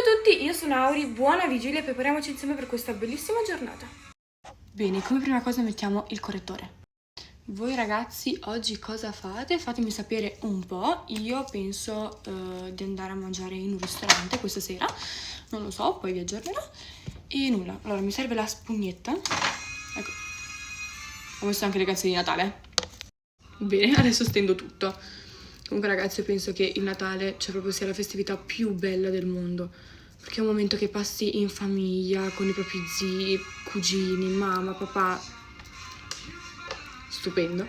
a tutti, io sono Auri, buona vigilia e prepariamoci insieme per questa bellissima giornata. Bene, come prima cosa mettiamo il correttore. Voi ragazzi oggi cosa fate? Fatemi sapere un po', io penso di andare a mangiare in un ristorante questa sera, non lo so, poi vi aggiornerò. E nulla, allora mi serve la spugnetta, ecco, ho messo anche le canzoni di Natale. Bene, adesso stendo tutto. Comunque ragazzi, io penso che il Natale, cioè proprio sia la festività più bella del mondo, perché è un momento che passi in famiglia, con i propri zii, cugini, mamma, papà, stupendo.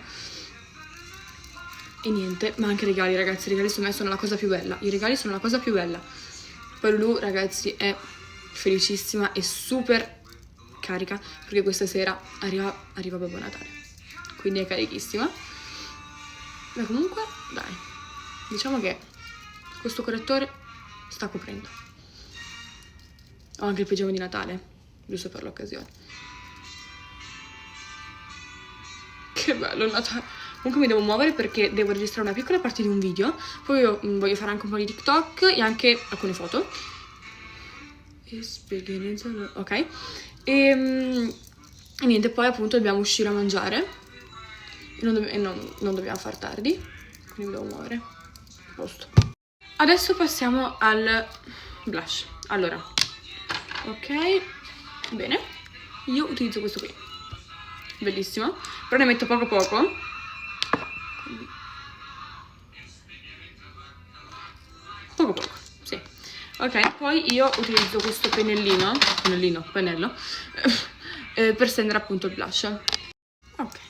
E niente, ma anche i regali ragazzi, i regali secondo me sono la cosa più bella, i regali sono la cosa più bella. Poi Lulu ragazzi è felicissima e super carica, perché questa sera arriva Babbo Natale, quindi è carichissima. Ma comunque, dai, diciamo che questo correttore sta coprendo. Ho anche il pigiama di Natale, giusto per l'occasione. Che bello il Natale. Comunque mi devo muovere perché devo registrare una piccola parte di un video. Poi io voglio fare anche un po' di TikTok e anche alcune foto. Ok. E niente, poi appunto dobbiamo uscire a mangiare. E non dobbiamo far tardi. Quindi mi devo muovere. Posto. Adesso passiamo al blush. Allora, ok, bene. Io utilizzo questo qui, bellissimo, però ne metto poco poco. Poco, sì. Ok, poi io utilizzo questo pennello per stendere appunto il blush. Ok.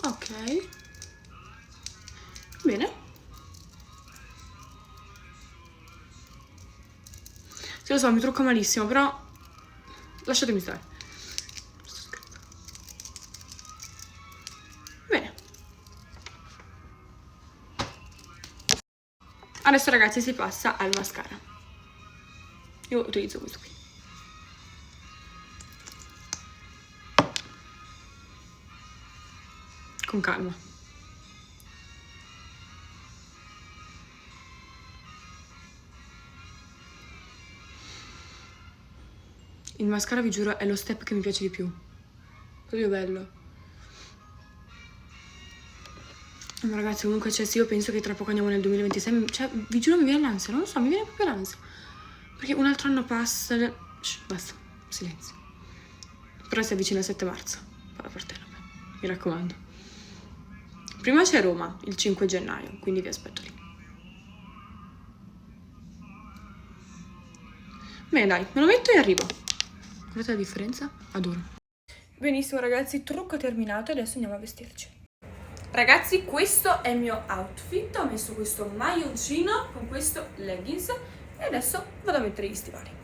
Ok, bene. Sì, lo so, mi trucco malissimo, però lasciatemi stare. Bene. Adesso ragazzi si passa al mascara. Io utilizzo questo qui. Con calma. Il mascara, vi giuro, è lo step che mi piace di più. Proprio bello. Ma ragazzi, comunque, cioè, sì, io penso che tra poco andiamo nel 2026. Cioè, vi giuro, mi viene l'ansia, non lo so, mi viene proprio l'ansia. Perché un altro anno passa. Shh, basta, silenzio. Però si avvicina il 7 marzo. Parla per te, vabbè. Mi raccomando. Prima c'è Roma, il 5 gennaio, quindi vi aspetto lì. Bene, dai, me lo metto e arrivo. Guardate la differenza? Adoro. Benissimo ragazzi, trucco terminato e adesso andiamo a vestirci. Ragazzi, questo è il mio outfit. Ho messo questo maglioncino con questo leggings e adesso vado a mettere gli stivali.